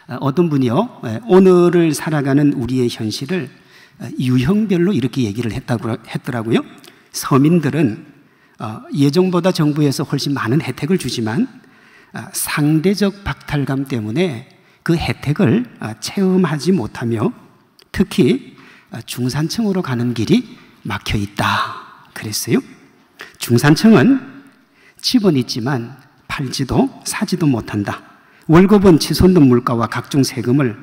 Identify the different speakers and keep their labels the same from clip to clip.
Speaker 1: 어떤 분이요, 오늘을 살아가는 우리의 현실을 유형별로 이렇게 얘기를 했더라고요. 서민들은 예정보다 정부에서 훨씬 많은 혜택을 주지만 상대적 박탈감 때문에 그 혜택을 체험하지 못하며 특히 중산층으로 가는 길이 막혀 있다 그랬어요. 중산층은 집은 있지만 팔지도 사지도 못한다. 월급은 치솟는 물가와 각종 세금을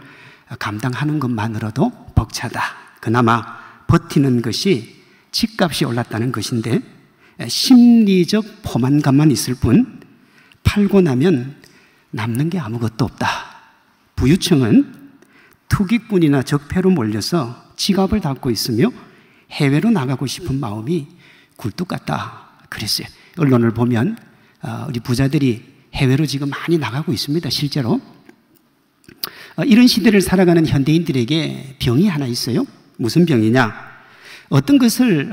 Speaker 1: 감당하는 것만으로도 벅차다. 그나마 버티는 것이 집값이 올랐다는 것인데 심리적 포만감만 있을 뿐 팔고 나면 남는 게 아무것도 없다. 부유층은 투기꾼이나 적폐로 몰려서 지갑을 닫고 있으며 해외로 나가고 싶은 마음이 굴뚝 같다 그랬어요. 언론을 보면 우리 부자들이 해외로 지금 많이 나가고 있습니다. 실제로 이런 시대를 살아가는 현대인들에게 병이 하나 있어요. 무슨 병이냐? 어떤 것을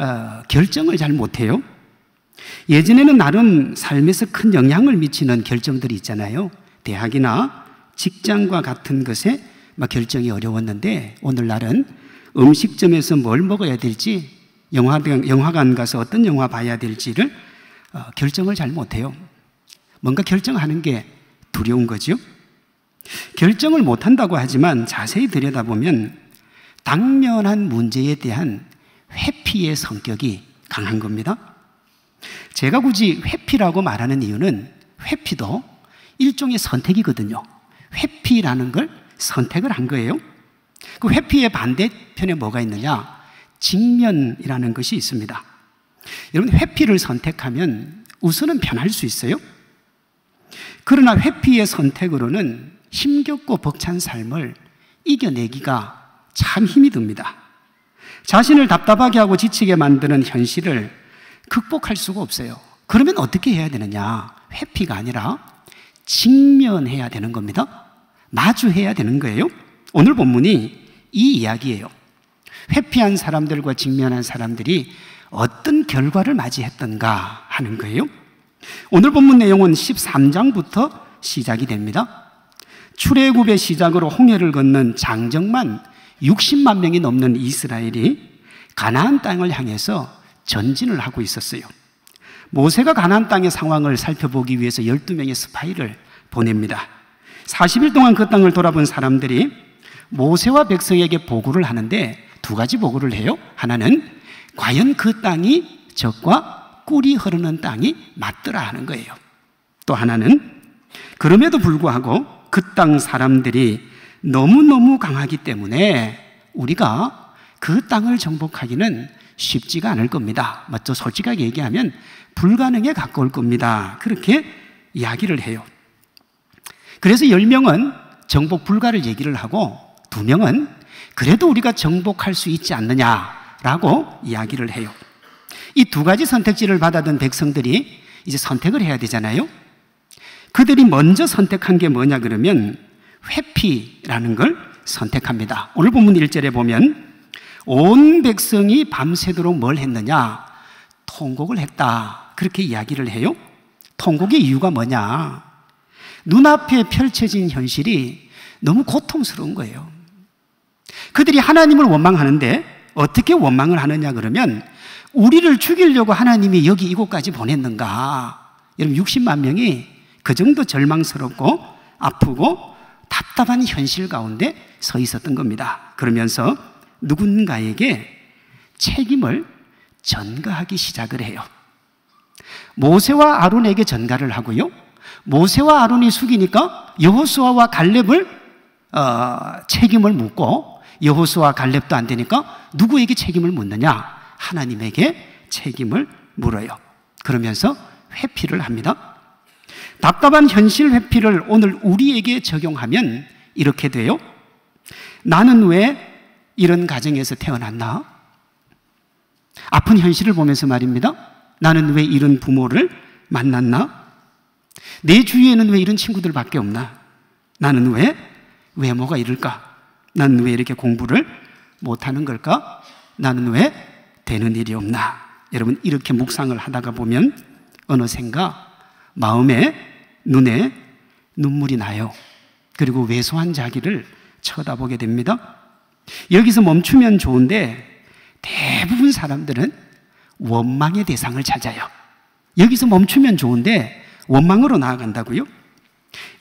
Speaker 1: 결정을 잘 못해요. 예전에는 나름 삶에서 큰 영향을 미치는 결정들이 있잖아요. 대학이나 직장과 같은 것에 결정이 어려웠는데 오늘날은 음식점에서 뭘 먹어야 될지, 영화관 가서 어떤 영화 봐야 될지를 결정을 잘 못해요. 뭔가 결정하는 게 두려운 거죠. 결정을 못한다고 하지만 자세히 들여다보면 당면한 문제에 대한 회피의 성격이 강한 겁니다. 제가 굳이 회피라고 말하는 이유는 회피도 일종의 선택이거든요. 회피라는 걸 선택을 한 거예요. 그 회피의 반대편에 뭐가 있느냐? 직면이라는 것이 있습니다. 여러분, 회피를 선택하면 우선은 편할 수 있어요. 그러나 회피의 선택으로는 힘겹고 벅찬 삶을 이겨내기가 참 힘이 듭니다. 자신을 답답하게 하고 지치게 만드는 현실을 극복할 수가 없어요. 그러면 어떻게 해야 되느냐? 회피가 아니라 직면해야 되는 겁니다. 마주해야 되는 거예요. 오늘 본문이 이 이야기예요. 회피한 사람들과 직면한 사람들이 어떤 결과를 맞이했던가 하는 거예요. 오늘 본문 내용은 13장부터 시작이 됩니다. 출애굽의 시작으로 홍해를 건넌 장정만 60만 명이 넘는 이스라엘이 가나안 땅을 향해서 전진을 하고 있었어요. 모세가 가나안 땅의 상황을 살펴보기 위해서 12명의 스파이를 보냅니다. 40일 동안 그 땅을 돌아본 사람들이 모세와 백성에게 보고를 하는데 두 가지 보고를 해요. 하나는 과연 그 땅이 적과 꿀이 흐르는 땅이 맞더라 하는 거예요. 또 하나는 그럼에도 불구하고 그 땅 사람들이 너무너무 강하기 때문에 우리가 그 땅을 정복하기는 쉽지가 않을 겁니다. 맞죠? 솔직하게 얘기하면 불가능에 가까울 겁니다. 그렇게 이야기를 해요. 그래서 10명은 정복 불가를 얘기를 하고 2명은 그래도 우리가 정복할 수 있지 않느냐라고 이야기를 해요. 이 두 가지 선택지를 받아든 백성들이 이제 선택을 해야 되잖아요. 그들이 먼저 선택한 게 뭐냐 그러면 회피라는 걸 선택합니다. 오늘 본문 1절에 보면 온 백성이 밤새도록 뭘 했느냐? 통곡을 했다. 그렇게 이야기를 해요. 통곡의 이유가 뭐냐? 눈앞에 펼쳐진 현실이 너무 고통스러운 거예요. 그들이 하나님을 원망하는데 어떻게 원망을 하느냐 그러면 우리를 죽이려고 하나님이 여기 이곳까지 보냈는가? 여러분 60만 명이 그 정도 절망스럽고 아프고 답답한 현실 가운데 서 있었던 겁니다. 그러면서 누군가에게 책임을 전가하기 시작을 해요. 모세와 아론에게 전가를 하고요. 모세와 아론이 숙이니까 여호수아와 갈렙을 책임을 묻고 여호수아 갈렙도 안 되니까 누구에게 책임을 묻느냐? 하나님에게 책임을 물어요. 그러면서 회피를 합니다. 답답한 현실 회피를 오늘 우리에게 적용하면 이렇게 돼요. 나는 왜 이런 가정에서 태어났나? 아픈 현실을 보면서 말입니다. 나는 왜 이런 부모를 만났나? 내 주위에는 왜 이런 친구들밖에 없나? 나는 왜 외모가 이럴까? 나는 왜 이렇게 공부를 못하는 걸까? 나는 왜 되는 일이 없나? 여러분 이렇게 묵상을 하다가 보면 어느샌가 마음에 눈에 눈물이 나요. 그리고 왜소한 자기를 쳐다보게 됩니다. 여기서 멈추면 좋은데 대부분 사람들은 원망의 대상을 찾아요. 여기서 멈추면 좋은데 원망으로 나아간다고요?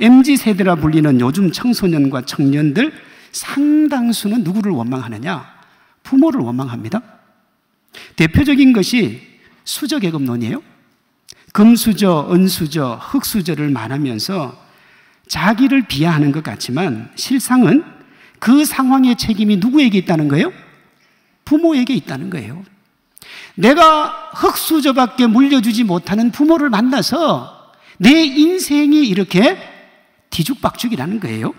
Speaker 1: MZ세대라 불리는 요즘 청소년과 청년들 상당수는 누구를 원망하느냐? 부모를 원망합니다. 대표적인 것이 수저계급론이에요. 금수저, 은수저, 흙수저를 말하면서 자기를 비하하는 것 같지만 실상은 그 상황의 책임이 누구에게 있다는 거예요? 부모에게 있다는 거예요. 내가 흙수저밖에 물려주지 못하는 부모를 만나서 내 인생이 이렇게 뒤죽박죽이라는 거예요.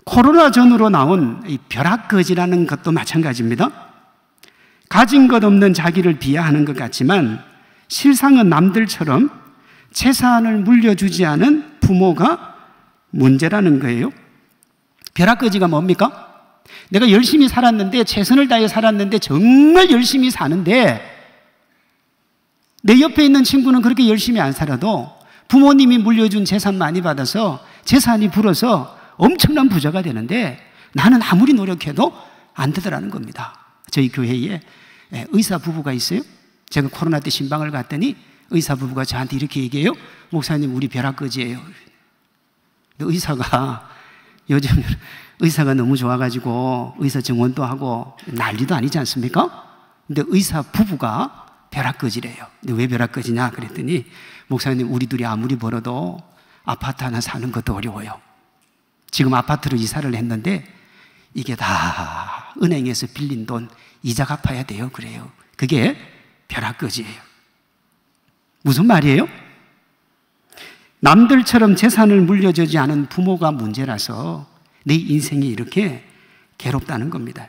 Speaker 1: 코로나 전후로 나온 이 벼락거지라는 것도 마찬가지입니다. 가진 것 없는 자기를 비하하는 것 같지만 실상은 남들처럼 재산을 물려주지 않은 부모가 문제라는 거예요. 벼락거지가 뭡니까? 내가 열심히 살았는데, 최선을 다해 살았는데, 정말 열심히 사는데 내 옆에 있는 친구는 그렇게 열심히 안 살아도 부모님이 물려준 재산 많이 받아서 재산이 불어서 엄청난 부자가 되는데 나는 아무리 노력해도 안 되더라는 겁니다. 저희 교회에 의사 부부가 있어요. 제가 코로나 때 신방을 갔더니 의사 부부가 저한테 이렇게 얘기해요. 목사님, 우리 벼락거지예요. 의사가 요즘 의사가 너무 좋아가지고 의사 정원도 하고 난리도 아니지 않습니까? 근데 의사 부부가 벼락거지래요. 근데 왜 벼락거지냐 그랬더니 목사님, 우리 둘이 아무리 벌어도 아파트 하나 사는 것도 어려워요. 지금 아파트로 이사를 했는데 이게 다 은행에서 빌린 돈 이자 갚아야 돼요. 그래요. 그게 벼락거지예요. 무슨 말이에요? 남들처럼 재산을 물려주지 않은 부모가 문제라서 내 인생이 이렇게 괴롭다는 겁니다.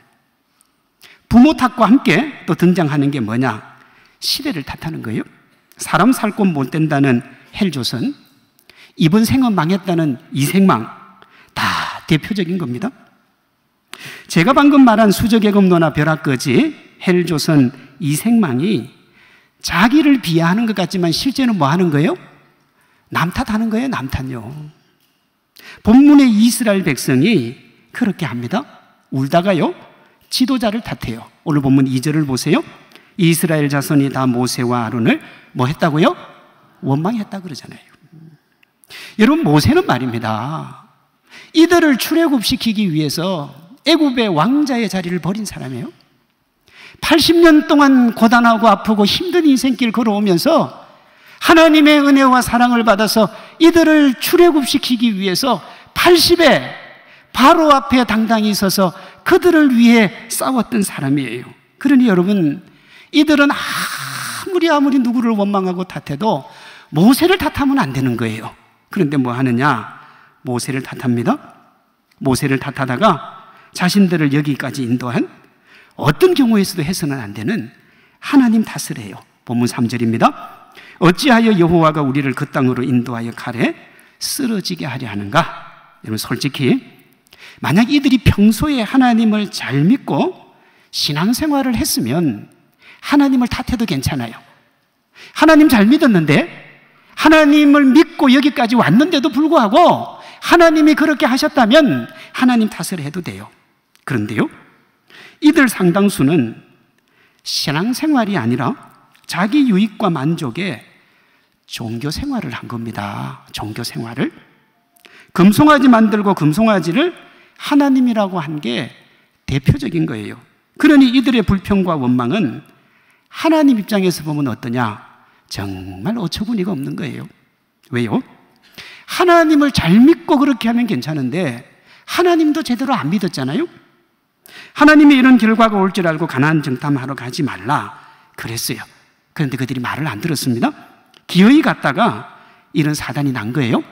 Speaker 1: 부모 탓과 함께 또 등장하는 게 뭐냐? 시대를 탓하는 거예요. 사람 살 곳 못 된다는 헬조선, 이번 생은 망했다는 이생망, 다 대표적인 겁니다. 제가 방금 말한 수저계급론이나 벼락거지, 헬조선, 이생망이 자기를 비하하는 것 같지만 실제는 뭐 하는 거예요? 남 탓하는 거예요. 남 탓요. 본문의 이스라엘 백성이 그렇게 합니다. 울다가요 지도자를 탓해요. 오늘 본문 2절을 보세요. 이스라엘 자손이 다 모세와 아론을 뭐 했다고요? 원망했다 그러잖아요. 여러분, 모세는 말입니다, 이들을 출애굽시키기 위해서 애굽의 왕자의 자리를 버린 사람이에요. 80년 동안 고단하고 아프고 힘든 인생길 걸어오면서 하나님의 은혜와 사랑을 받아서 이들을 출애굽시키기 위해서 80에 바로 앞에 당당히 서서 그들을 위해 싸웠던 사람이에요. 그러니 여러분, 이들은 아무리 누구를 원망하고 탓해도 모세를 탓하면 안 되는 거예요. 그런데 뭐 하느냐? 모세를 탓합니다. 모세를 탓하다가 자신들을 여기까지 인도한, 어떤 경우에서도 해서는 안 되는 하나님 탓을 해요. 본문 3절입니다. 어찌하여 여호와가 우리를 그 땅으로 인도하여 칼에 쓰러지게 하려 하는가? 여러분, 솔직히 만약 이들이 평소에 하나님을 잘 믿고 신앙생활을 했으면 하나님을 탓해도 괜찮아요. 하나님 잘 믿었는데, 하나님을 믿고 여기까지 왔는데도 불구하고 하나님이 그렇게 하셨다면 하나님 탓을 해도 돼요. 그런데요, 이들 상당수는 신앙생활이 아니라 자기 유익과 만족에 종교생활을 한 겁니다. 종교생활을. 금송아지 만들고 금송아지를 하나님이라고 한 게 대표적인 거예요. 그러니 이들의 불평과 원망은 하나님 입장에서 보면 어떠냐? 정말 어처구니가 없는 거예요. 왜요? 하나님을 잘 믿고 그렇게 하면 괜찮은데 하나님도 제대로 안 믿었잖아요. 하나님이 이런 결과가 올 줄 알고 가나안 정탐하러 가지 말라 그랬어요. 그런데 그들이 말을 안 들었습니다. 기어이 갔다가 이런 사단이 난 거예요.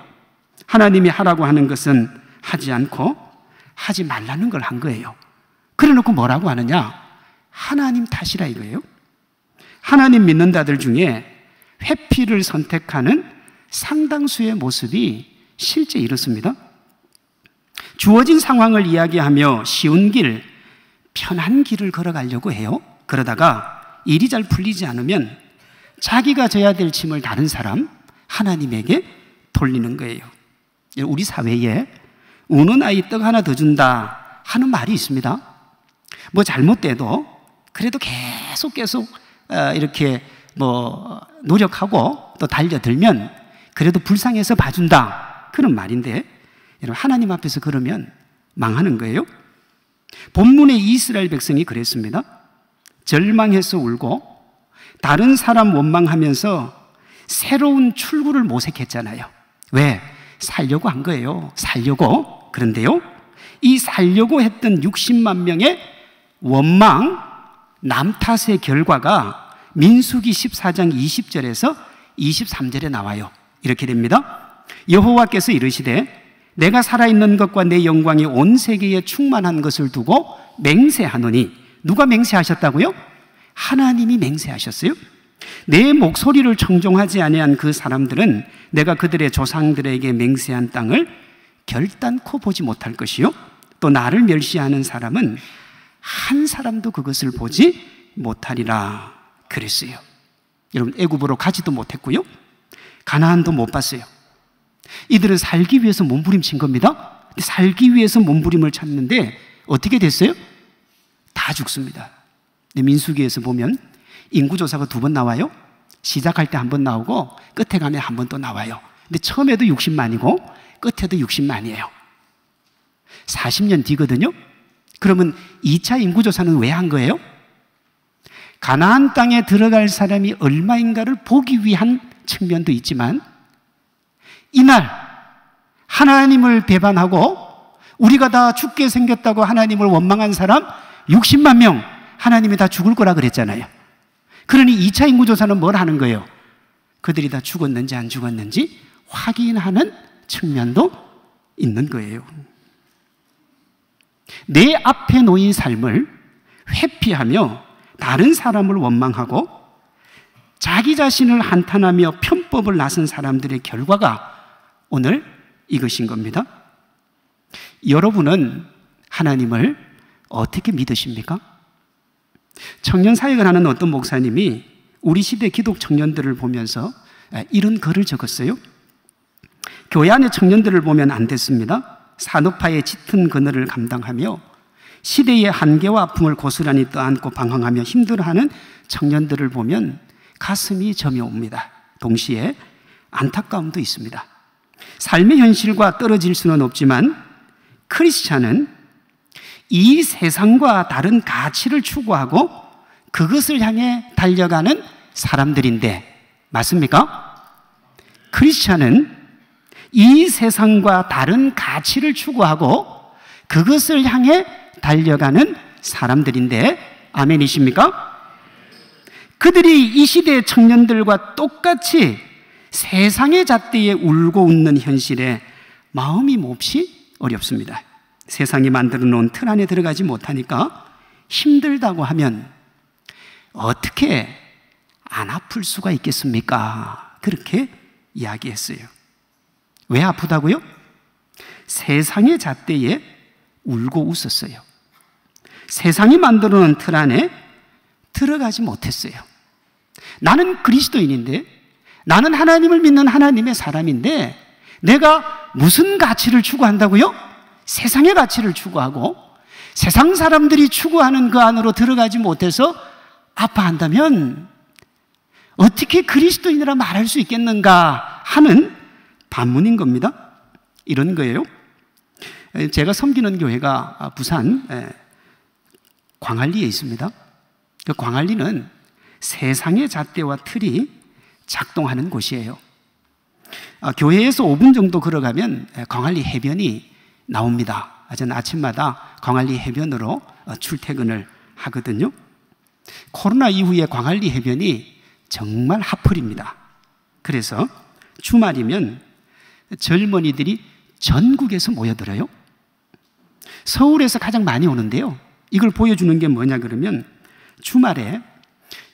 Speaker 1: 하나님이 하라고 하는 것은 하지 않고 하지 말라는 걸 한 거예요. 그래 놓고 뭐라고 하느냐? 하나님 탓이라 이거예요. 하나님 믿는 자들 중에 회피를 선택하는 상당수의 모습이 실제 이렇습니다. 주어진 상황을 이야기하며 쉬운 길, 편한 길을 걸어가려고 해요. 그러다가 일이 잘 풀리지 않으면 자기가 져야 될 짐을 다른 사람, 하나님에게 돌리는 거예요. 우리 사회에 우는 아이 떡 하나 더 준다 하는 말이 있습니다. 뭐 잘못돼도 그래도 계속 이렇게 뭐 노력하고 또 달려들면 그래도 불쌍해서 봐준다, 그런 말인데, 여러분 하나님 앞에서 그러면 망하는 거예요. 본문의 이스라엘 백성이 그랬습니다. 절망해서 울고 다른 사람 원망하면서 새로운 출구를 모색했잖아요. 왜? 살려고 한 거예요. 살려고. 그런데요, 이 살려고 했던 60만 명의 원망, 남 탓의 결과가 민수기 14장 20절에서 23절에 나와요. 이렇게 됩니다. 여호와께서 이르시되 내가 살아있는 것과 내 영광이 온 세계에 충만한 것을 두고 맹세하노니. 누가 맹세하셨다고요? 하나님이 맹세하셨어요. 내 목소리를 청종하지 아니한 그 사람들은 내가 그들의 조상들에게 맹세한 땅을 결단코 보지 못할 것이요, 또 나를 멸시하는 사람은 한 사람도 그것을 보지 못하리라 그랬어요. 여러분, 애굽으로 가지도 못했고요, 가나안도 못 봤어요. 이들은 살기 위해서 몸부림친 겁니다. 살기 위해서 몸부림을 쳤는데 어떻게 됐어요? 다 죽습니다. 민수기에서 보면 인구조사가 2번 나와요. 시작할 때 1번 나오고 끝에 가면 1번 또 나와요. 근데 처음에도 60만이고 끝에도 60만이에요. 40년 뒤거든요. 그러면 2차 인구조사는 왜 한 거예요? 가나안 땅에 들어갈 사람이 얼마인가를 보기 위한 측면도 있지만, 이날 하나님을 배반하고 우리가 다 죽게 생겼다고 하나님을 원망한 사람 60만 명, 하나님이 다 죽을 거라 그랬잖아요. 그러니 2차 인구조사는 뭘 하는 거예요? 그들이 다 죽었는지 안 죽었는지 확인하는 측면도 있는 거예요. 내 앞에 놓인 삶을 회피하며 다른 사람을 원망하고 자기 자신을 한탄하며 편법을 나선 사람들의 결과가 오늘 이것인 겁니다. 여러분은 하나님을 어떻게 믿으십니까? 청년 사역을 하는 어떤 목사님이 우리 시대 기독 청년들을 보면서 이런 글을 적었어요. 교회 안의 청년들을 보면 안 됐습니다. 산업화의 짙은 그늘을 감당하며 시대의 한계와 아픔을 고스란히 떠안고 방황하며 힘들어하는 청년들을 보면 가슴이 저며옵니다. 동시에 안타까움도 있습니다. 삶의 현실과 떨어질 수는 없지만 크리스찬은 이 세상과 다른 가치를 추구하고 그것을 향해 달려가는 사람들인데, 맞습니까? 크리스찬은 이 세상과 다른 가치를 추구하고 그것을 향해 달려가는 사람들인데, 아멘이십니까? 그들이 이 시대의 청년들과 똑같이 세상의 잣대에 울고 웃는 현실에 마음이 몹시 어렵습니다. 세상이 만들어 놓은 틀 안에 들어가지 못하니까 힘들다고 하면 어떻게 안 아플 수가 있겠습니까? 그렇게 이야기했어요. 왜 아프다고요? 세상의 잣대에 울고 웃었어요. 세상이 만들어 놓은 틀 안에 들어가지 못했어요. 나는 그리스도인인데, 나는 하나님을 믿는 하나님의 사람인데 내가 무슨 가치를 추구한다고요? 세상의 가치를 추구하고 세상 사람들이 추구하는 그 안으로 들어가지 못해서 아파한다면 어떻게 그리스도인이라 말할 수 있겠는가 하는 반문인 겁니다. 이런 거예요. 제가 섬기는 교회가 부산 광안리에 있습니다. 그 광안리는 세상의 잣대와 틀이 작동하는 곳이에요. 교회에서 5분 정도 걸어가면 광안리 해변이 나옵니다. 저는 아침마다 광안리 해변으로 출퇴근을 하거든요. 코로나 이후에 광안리 해변이 정말 핫플입니다. 그래서 주말이면 젊은이들이 전국에서 모여들어요. 서울에서 가장 많이 오는데요, 이걸 보여주는 게 뭐냐 그러면 주말에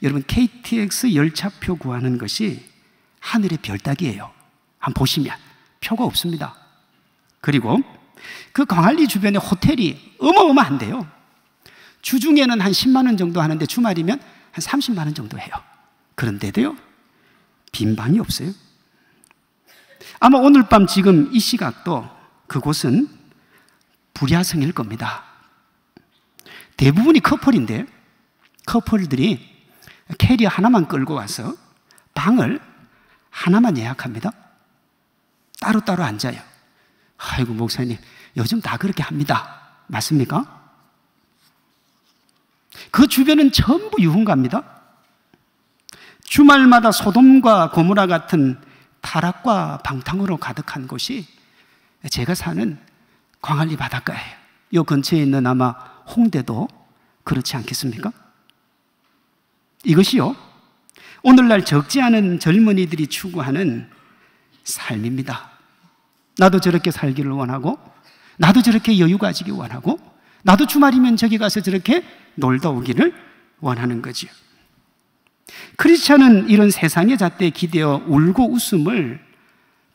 Speaker 1: 여러분 KTX 열차표 구하는 것이 하늘의 별 따기예요. 한번 보시면 표가 없습니다. 그리고 그 광안리 주변에 호텔이 어마어마한데요, 주중에는 한 10만 원 정도 하는데 주말이면 한 30만 원 정도 해요. 그런데도요 빈 방이 없어요. 아마 오늘 밤 지금 이 시각도 그곳은 불야성일 겁니다. 대부분이 커플인데 커플들이 캐리어 하나만 끌고 와서 방을 하나만 예약합니다. 따로따로 앉아요. 아이고 목사님, 요즘 다 그렇게 합니다. 맞습니까? 그 주변은 전부 유흥가입니다. 주말마다 소돔과 고모라 같은 타락과 방탕으로 가득한 곳이 제가 사는 광안리 바닷가예요. 이 근처에 있는 아마 홍대도 그렇지 않겠습니까? 이것이요, 오늘날 적지 않은 젊은이들이 추구하는 삶입니다. 나도 저렇게 살기를 원하고, 나도 저렇게 여유 가지기 원하고, 나도 주말이면 저기 가서 저렇게 놀다 오기를 원하는 거지요. 크리스찬은 이런 세상의 잣대에 기대어 울고 웃음을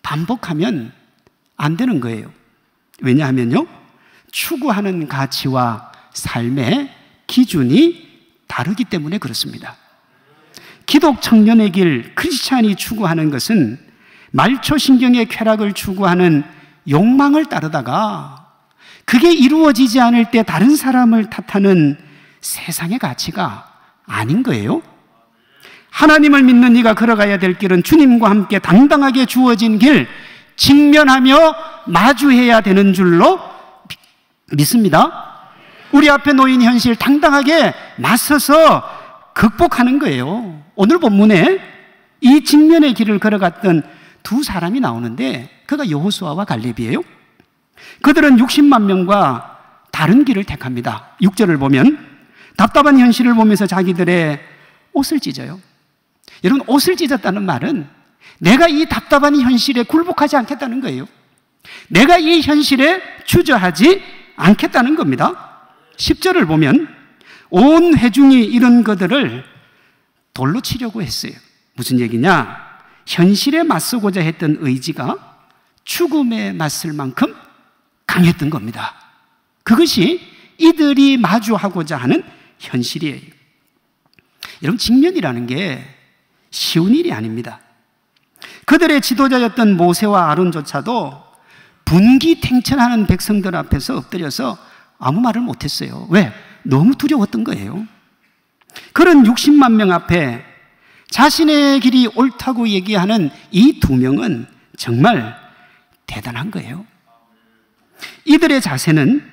Speaker 1: 반복하면 안 되는 거예요. 왜냐하면요, 추구하는 가치와 삶의 기준이 다르기 때문에 그렇습니다. 기독 청년의 길, 크리스찬이 추구하는 것은 말초신경의 쾌락을 추구하는 욕망을 따르다가 그게 이루어지지 않을 때 다른 사람을 탓하는 세상의 가치가 아닌 거예요. 하나님을 믿는 네가 걸어가야 될 길은 주님과 함께 당당하게 주어진 길, 직면하며 마주해야 되는 줄로 믿습니다. 우리 앞에 놓인 현실 당당하게 맞서서 극복하는 거예요. 오늘 본문에 이 직면의 길을 걸어갔던 두 사람이 나오는데 그가 여호수아와 갈렙이에요. 그들은 60만 명과 다른 길을 택합니다. 6절을 보면 답답한 현실을 보면서 자기들의 옷을 찢어요. 여러분, 옷을 찢었다는 말은 내가 이 답답한 현실에 굴복하지 않겠다는 거예요. 내가 이 현실에 주저하지 않겠다는 겁니다. 10절을 보면 온 회중이 이런 것들을 돌로 치려고 했어요. 무슨 얘기냐? 현실에 맞서고자 했던 의지가 죽음에 맞설 만큼 강했던 겁니다. 그것이 이들이 마주하고자 하는 현실이에요. 여러분, 직면이라는 게 쉬운 일이 아닙니다. 그들의 지도자였던 모세와 아론조차도 분기탱천하는 백성들 앞에서 엎드려서 아무 말을 못했어요. 왜? 너무 두려웠던 거예요. 그런 60만 명 앞에 자신의 길이 옳다고 얘기하는 이 두 명은 정말 대단한 거예요. 이들의 자세는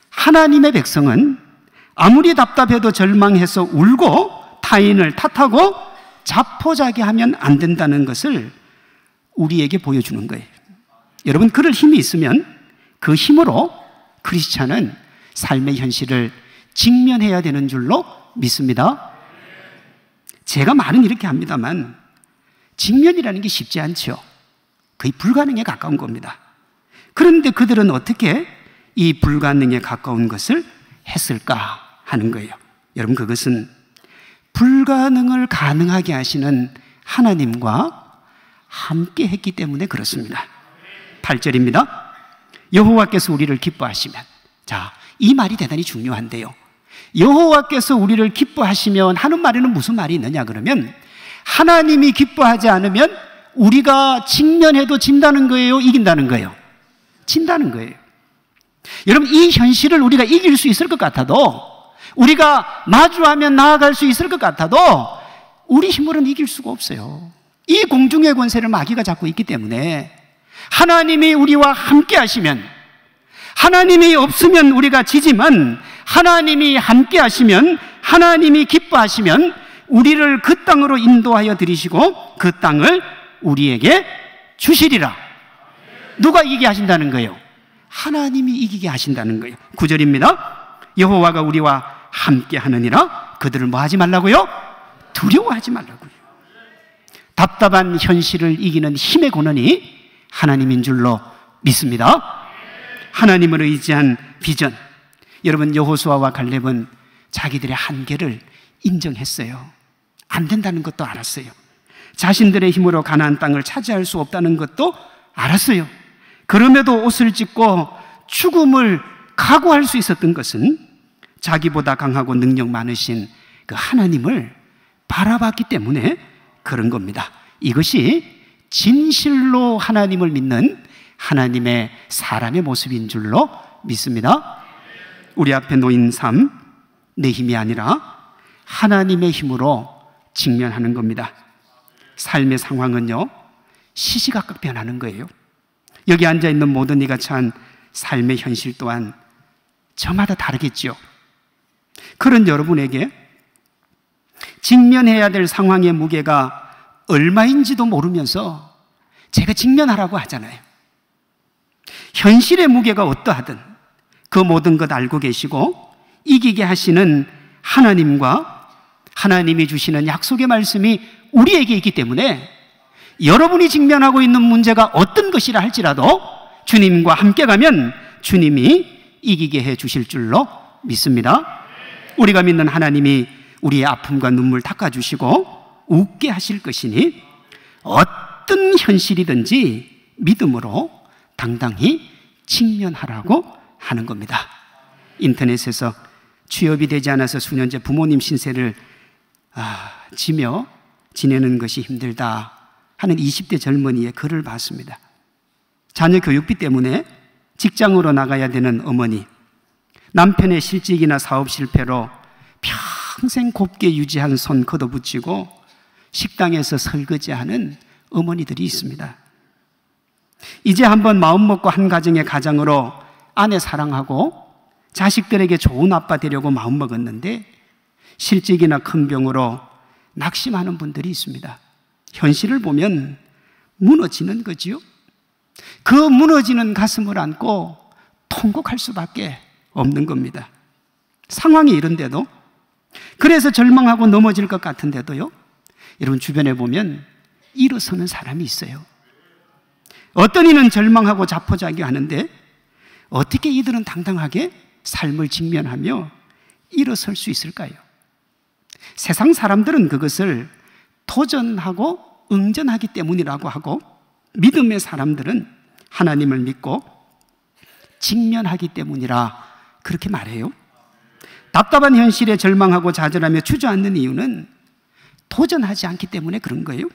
Speaker 1: 하나님의 백성은 아무리 답답해도 절망해서 울고 타인을 탓하고 자포자기하면 안 된다는 것을 우리에게 보여주는 거예요. 여러분, 그럴 힘이 있으면 그 힘으로 크리스찬은 삶의 현실을 직면해야 되는 줄로 믿습니다. 제가 말은 이렇게 합니다만 직면이라는 게 쉽지 않죠. 거의 불가능에 가까운 겁니다. 그런데 그들은 어떻게 이 불가능에 가까운 것을 했을까 하는 거예요. 여러분, 그것은 불가능을 가능하게 하시는 하나님과 함께 했기 때문에 그렇습니다. 8절입니다. 여호와께서 우리를 기뻐하시면, 자, 이 말이 대단히 중요한데요. 여호와께서 우리를 기뻐하시면 하는 말에는 무슨 말이 있느냐 그러면 하나님이 기뻐하지 않으면 우리가 직면해도 진다는 거예요? 이긴다는 거예요? 진다는 거예요. 여러분, 이 현실을 우리가 이길 수 있을 것 같아도, 우리가 마주하면 나아갈 수 있을 것 같아도 우리 힘으로는 이길 수가 없어요. 이 공중의 권세를 마귀가 잡고 있기 때문에 하나님이 우리와 함께 하시면, 하나님이 없으면 우리가 지지만 하나님이 함께 하시면, 하나님이 기뻐하시면 우리를 그 땅으로 인도하여 들이시고 그 땅을 우리에게 주시리라. 누가 이기게 하신다는 거예요? 하나님이 이기게 하신다는 거예요. 9절입니다. 여호와가 우리와 함께 하느니라. 그들을 뭐 하지 말라고요? 두려워하지 말라고요. 답답한 현실을 이기는 힘의 근원이 하나님인 줄로 믿습니다. 하나님을 의지한 비전. 여러분, 여호수아와 갈렙은 자기들의 한계를 인정했어요. 안 된다는 것도 알았어요. 자신들의 힘으로 가나안 땅을 차지할 수 없다는 것도 알았어요. 그럼에도 옷을 찢고 죽음을 각오할 수 있었던 것은 자기보다 강하고 능력 많으신 그 하나님을 바라봤기 때문에 그런 겁니다. 이것이 진실로 하나님을 믿는 하나님의 사람의 모습인 줄로 믿습니다. 우리 앞에 놓인 삶, 내 힘이 아니라 하나님의 힘으로 직면하는 겁니다. 삶의 상황은요, 시시각각 변하는 거예요. 여기 앉아있는 모든 이가 처한 삶의 현실 또한 저마다 다르겠죠. 그런 여러분에게 직면해야 될 상황의 무게가 얼마인지도 모르면서 제가 직면하라고 하잖아요. 현실의 무게가 어떠하든 그 모든 것 알고 계시고 이기게 하시는 하나님과 하나님이 주시는 약속의 말씀이 우리에게 있기 때문에 여러분이 직면하고 있는 문제가 어떤 것이라 할지라도 주님과 함께 가면 주님이 이기게 해 주실 줄로 믿습니다. 우리가 믿는 하나님이 우리의 아픔과 눈물 닦아주시고 웃게 하실 것이니 어떤 현실이든지 믿음으로 당당히 직면하라고 하는 겁니다. 인터넷에서 취업이 되지 않아서 수년째 부모님 신세를 지며 지내는 것이 힘들다 하는 20대 젊은이의 글을 봤습니다. 자녀 교육비 때문에 직장으로 나가야 되는 어머니, 남편의 실직이나 사업 실패로 평생 곱게 유지한 손 걷어붙이고 식당에서 설거지하는 어머니들이 있습니다. 이제 한번 마음먹고 한 가정의 가장으로 아내 사랑하고 자식들에게 좋은 아빠 되려고 마음먹었는데 실직이나 큰 병으로 낙심하는 분들이 있습니다. 현실을 보면 무너지는 거지요. 그 무너지는 가슴을 안고 통곡할 수밖에 없는 겁니다. 상황이 이런데도, 그래서 절망하고 넘어질 것 같은데도요, 여러분 주변에 보면 일어서는 사람이 있어요. 어떤 이는 절망하고 자포자기하는데 어떻게 이들은 당당하게 삶을 직면하며 일어설 수 있을까요? 세상 사람들은 그것을 도전하고 응전하기 때문이라고 하고, 믿음의 사람들은 하나님을 믿고 직면하기 때문이라 그렇게 말해요. 답답한 현실에 절망하고 좌절하며 주저앉는 이유는 도전하지 않기 때문에 그런 거예요.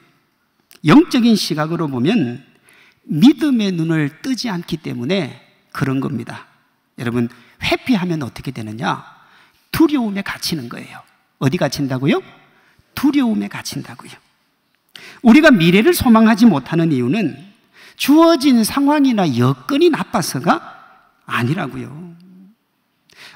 Speaker 1: 영적인 시각으로 보면 믿음의 눈을 뜨지 않기 때문에 그런 겁니다. 여러분, 회피하면 어떻게 되느냐? 두려움에 갇히는 거예요. 어디 갇힌다고요? 두려움에 갇힌다고요. 우리가 미래를 소망하지 못하는 이유는 주어진 상황이나 여건이 나빠서가 아니라고요.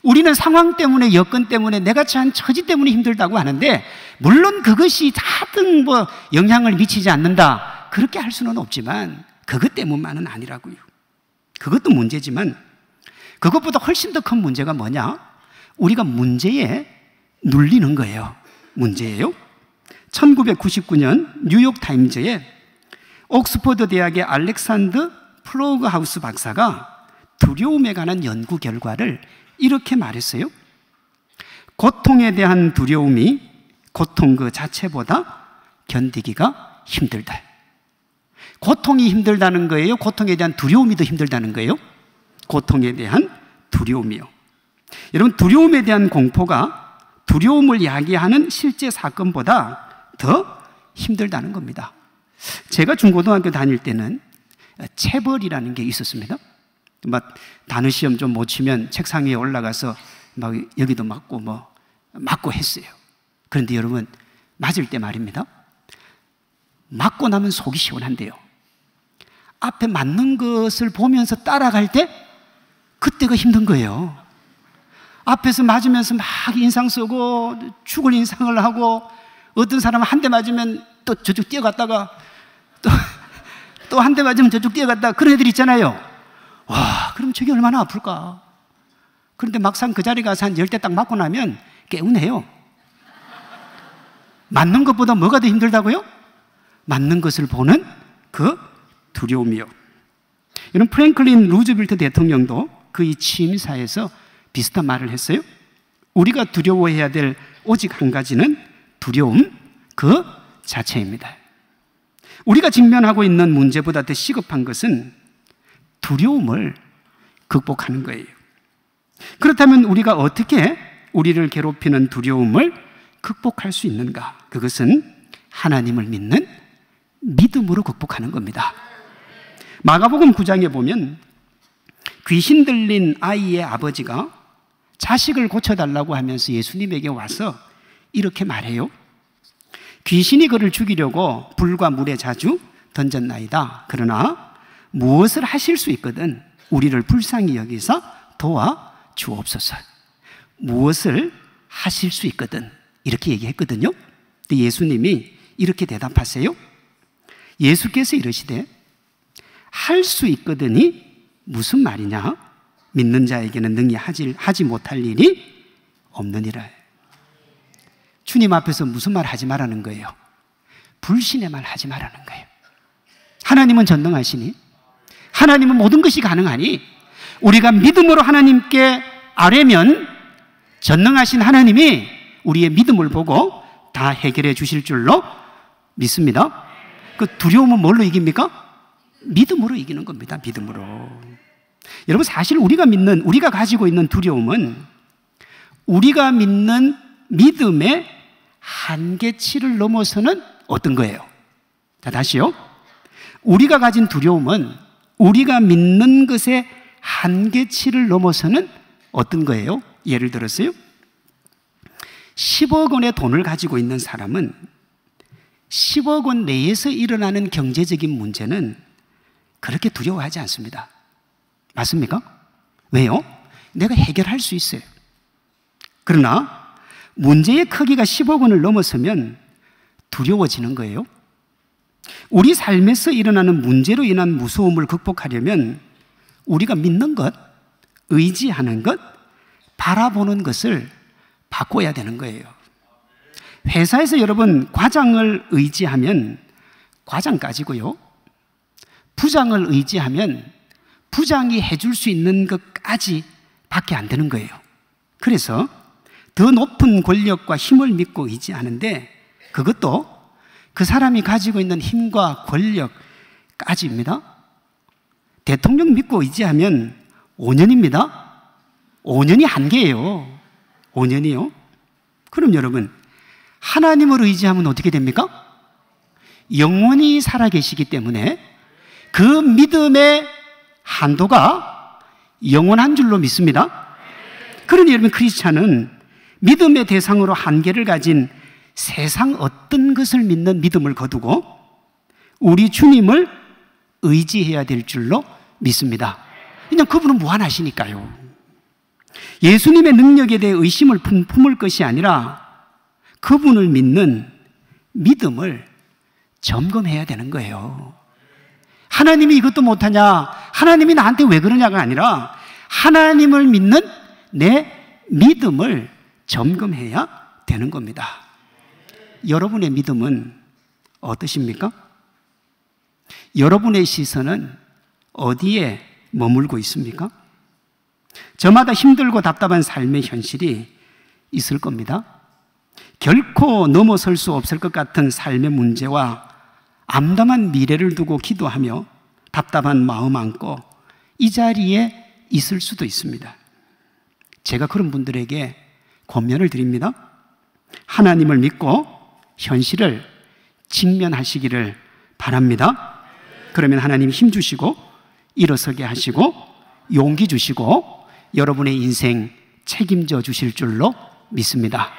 Speaker 1: 우리는 상황 때문에, 여건 때문에, 내가 처한 처지 때문에 힘들다고 하는데, 물론 그것이 다등 영향을 미치지 않는다 그렇게 할 수는 없지만 그것 때문만은 아니라고요. 그것도 문제지만 그것보다 훨씬 더 큰 문제가 뭐냐? 우리가 문제에 눌리는 거예요. 문제예요. 1999년 뉴욕타임즈에 옥스퍼드 대학의 알렉산드 플로그하우스 박사가 두려움에 관한 연구 결과를 이렇게 말했어요. 고통에 대한 두려움이 고통 그 자체보다 견디기가 힘들다. 고통이 힘들다는 거예요? 고통에 대한 두려움이 더 힘들다는 거예요? 고통에 대한 두려움이요. 여러분, 두려움에 대한 공포가 두려움을 야기하는 실제 사건보다 더 힘들다는 겁니다. 제가 중고등학교 다닐 때는 체벌이라는 게 있었습니다. 막 단어 시험 좀 못 치면 책상 위에 올라가서 막 여기도 맞고 맞고 했어요. 그런데 여러분, 맞을 때 말입니다, 맞고 나면 속이 시원한데요, 앞에 맞는 것을 보면서 따라갈 때 그때가 힘든 거예요. 앞에서 맞으면서 막 인상 쓰고 죽을 인상을 하고, 어떤 사람은 한 대 맞으면 또 저쪽 뛰어갔다가 또 한 대 맞으면 저쪽 뛰어갔다가 그런 애들 있잖아요. 와, 그럼 저게 얼마나 아플까? 그런데 막상 그 자리 가서 한 10대 딱 맞고 나면 개운해요. 맞는 것보다 뭐가 더 힘들다고요? 맞는 것을 보는 그 두려움이요. 이런 프랭클린 루즈벨트 대통령도 그의 취임사에서 비슷한 말을 했어요. 우리가 두려워해야 될 오직 한 가지는 두려움 그 자체입니다. 우리가 직면하고 있는 문제보다 더 시급한 것은 두려움을 극복하는 거예요. 그렇다면 우리가 어떻게 우리를 괴롭히는 두려움을 극복할 수 있는가? 그것은 하나님을 믿는 믿음으로 극복하는 겁니다. 마가복음 9장에 보면 귀신 들린 아이의 아버지가 자식을 고쳐달라고 하면서 예수님에게 와서 이렇게 말해요. 귀신이 그를 죽이려고 불과 물에 자주 던졌나이다. 그러나 무엇을 하실 수 있거든 우리를 불쌍히 여기서 도와 주옵소서. 무엇을 하실 수 있거든 이렇게 얘기했거든요. 근데 예수님이 이렇게 대답하세요. 예수께서 이러시되 할 수 있거든이 무슨 말이냐? 믿는 자에게는 능히 하지 못할 일이 없느니라. 주님 앞에서 무슨 말 하지 말라는 거예요? 불신의 말 하지 말라는 거예요. 하나님은 전능하시니, 하나님은 모든 것이 가능하니, 우리가 믿음으로 하나님께 아뢰면 전능하신 하나님이 우리의 믿음을 보고 다 해결해 주실 줄로 믿습니다. 그 두려움은 뭘로 이깁니까? 믿음으로 이기는 겁니다. 믿음으로. 여러분, 사실 우리가 가지고 있는 두려움은 우리가 믿는 믿음의 한계치를 넘어서는 어떤 거예요? 자, 다시요. 우리가 가진 두려움은 우리가 믿는 것의 한계치를 넘어서는 어떤 거예요? 예를 들었어요. 10억 원의 돈을 가지고 있는 사람은 10억 원 내에서 일어나는 경제적인 문제는 그렇게 두려워하지 않습니다. 맞습니까? 왜요? 내가 해결할 수 있어요. 그러나 문제의 크기가 10억 원을 넘어서면 두려워지는 거예요. 우리 삶에서 일어나는 문제로 인한 무서움을 극복하려면 우리가 믿는 것, 의지하는 것, 바라보는 것을 바꿔야 되는 거예요. 회사에서 여러분 과장을 의지하면 과장까지고요. 부장을 의지하면 부장이 해줄 수 있는 것까지 밖에 안 되는 거예요. 그래서 더 높은 권력과 힘을 믿고 의지하는데 그것도 그 사람이 가지고 있는 힘과 권력까지입니다. 대통령 믿고 의지하면 5년입니다. 5년이 한계예요. 5년이요. 그럼 여러분, 하나님을 의지하면 어떻게 됩니까? 영원히 살아계시기 때문에 그 믿음의 한도가 영원한 줄로 믿습니다. 그러니 여러분, 크리스찬은 믿음의 대상으로 한계를 가진 세상 어떤 것을 믿는 믿음을 거두고 우리 주님을 의지해야 될 줄로 믿습니다. 그냥 그분은 무한하시니까요. 예수님의 능력에 대해 의심을 품을 것이 아니라 그분을 믿는 믿음을 점검해야 되는 거예요. 하나님이 이것도 못하냐, 하나님이 나한테 왜 그러냐가 아니라 하나님을 믿는 내 믿음을 점검해야 되는 겁니다. 여러분의 믿음은 어떠십니까? 여러분의 시선은 어디에 머물고 있습니까? 저마다 힘들고 답답한 삶의 현실이 있을 겁니다. 결코 넘어설 수 없을 것 같은 삶의 문제와 암담한 미래를 두고 기도하며 답답한 마음 안고 이 자리에 있을 수도 있습니다. 제가 그런 분들에게 권면을 드립니다. 하나님을 믿고 현실을 직면하시기를 바랍니다. 그러면 하나님 힘 주시고 일어서게 하시고 용기 주시고 여러분의 인생 책임져 주실 줄로 믿습니다.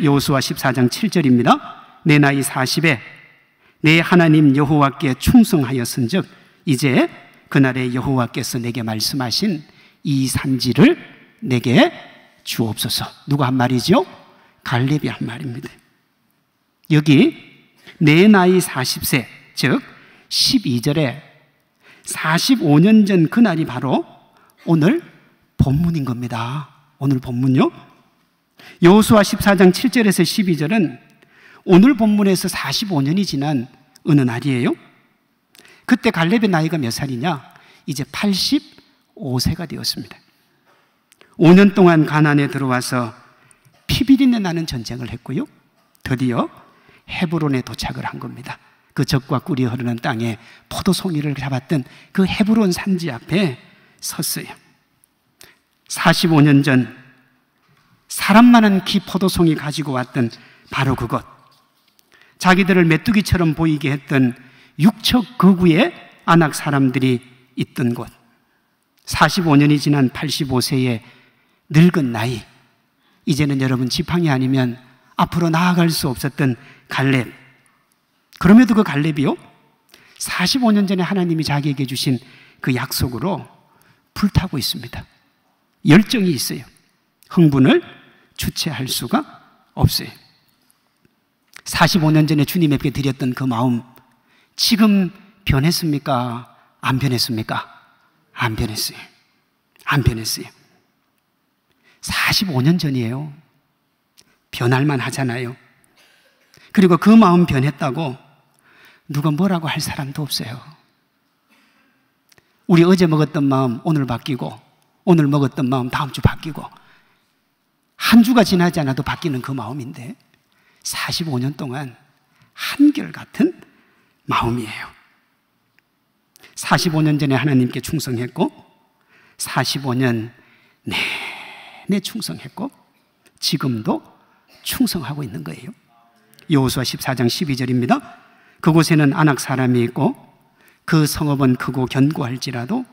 Speaker 1: 여호수아 14장 7절입니다. 내 나이 40에 내 하나님 여호와께 충성하였은즉 이제 그날에 여호와께서 내게 말씀하신 이 산지를 내게 주옵소서. 누가 한 말이죠? 갈렙이 한 말입니다. 여기 내 나이 40세 즉 12절에 45년 전 그날이 바로 오늘 본문인 겁니다. 오늘 본문요. 여호수아 14장 7절에서 12절은 오늘 본문에서 45년이 지난 어느 날이에요. 그때 갈렙의 나이가 몇 살이냐? 이제 85세가 되었습니다. 5년 동안 가나안에 들어와서 피비린내 나는 전쟁을 했고요. 드디어 헤브론에 도착을 한 겁니다. 그 젖과 꿀이 흐르는 땅에 포도송이를 잡았던 그 헤브론 산지 앞에 섰어요. 45년 전 사람 많은 키 포도송이 가지고 왔던 바로 그곳, 자기들을 메뚜기처럼 보이게 했던 육척 거구에 아낙 사람들이 있던 곳, 45년이 지난 85세의 늙은 나이, 이제는 여러분 지팡이 아니면 앞으로 나아갈 수 없었던 갈렙. 그럼에도 그 갈렙이요, 45년 전에 하나님이 자기에게 주신 그 약속으로 불타고 있습니다. 열정이 있어요. 흥분을 주체할 수가 없어요. 45년 전에 주님에게 드렸던 그 마음, 지금 변했습니까? 안 변했습니까? 안 변했어요. 안 변했어요. 45년 전이에요. 변할만 하잖아요. 그리고 그 마음 변했다고 누가 뭐라고 할 사람도 없어요. 우리 어제 먹었던 마음 오늘 바뀌고, 오늘 먹었던 마음 다음 주 바뀌고, 한 주가 지나지 않아도 바뀌는 그 마음인데 45년 동안 한결같은 마음이에요. 45년 전에 하나님께 충성했고 45년 내내 충성했고 지금도 충성하고 있는 거예요. 여호수아 14장 12절입니다. 그곳에는 아낙 사람이 있고 그 성읍은 크고 견고할지라도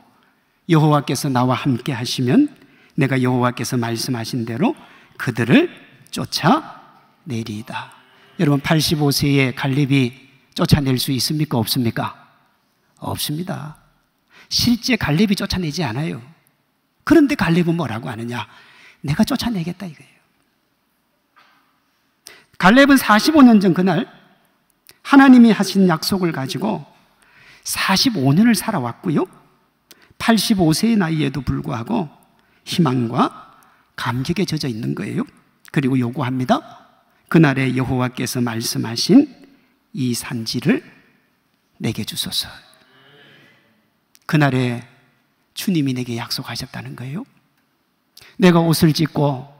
Speaker 1: 여호와께서 나와 함께 하시면 내가 여호와께서 말씀하신 대로 그들을 쫓아내리이다. 여러분, 85세의 갈렙이 쫓아낼 수 있습니까? 없습니까? 없습니다. 실제 갈렙이 쫓아내지 않아요. 그런데 갈렙은 뭐라고 하느냐? 내가 쫓아내겠다 이거예요. 갈렙은 45년 전 그날 하나님이 하신 약속을 가지고 45년을 살아왔고요, 85세의 나이에도 불구하고 희망과 감격에 젖어 있는 거예요. 그리고 요구합니다. 그날에 여호와께서 말씀하신 이 산지를 내게 주소서. 그날에 주님이 내게 약속하셨다는 거예요. 내가 옷을 찢고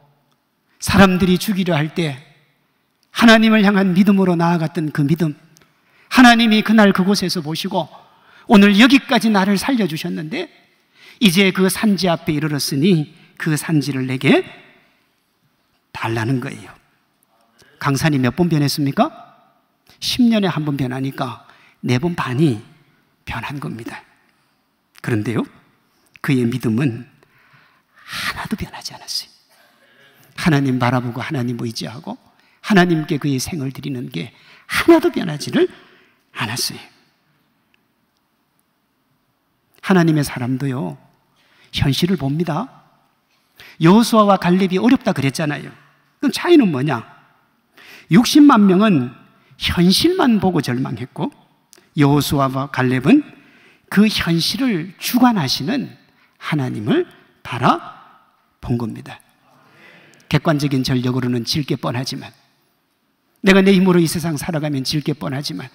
Speaker 1: 사람들이 죽이려 할 때 하나님을 향한 믿음으로 나아갔던 그 믿음, 하나님이 그날 그곳에서 보시고 오늘 여기까지 나를 살려주셨는데 이제 그 산지 앞에 이르렀으니 그 산지를 내게 달라는 거예요. 강산이 몇 번 변했습니까? 10년에 한 번 변하니까 4번 반이 변한 겁니다. 그런데요, 그의 믿음은 하나도 변하지 않았어요. 하나님 바라보고 하나님 의지하고 하나님께 그의 생을 드리는 게 하나도 변하지를 않았어요. 하나님의 사람도요, 현실을 봅니다. 여호수아와 갈렙이 어렵다 그랬잖아요. 그럼 차이는 뭐냐? 60만 명은 현실만 보고 절망했고 여호수아와 갈렙은 그 현실을 주관하시는 하나님을 바라본 겁니다. 객관적인 전력으로는 질 게 뻔하지만, 내가 내 힘으로 이 세상 살아가면 질 게 뻔하지만,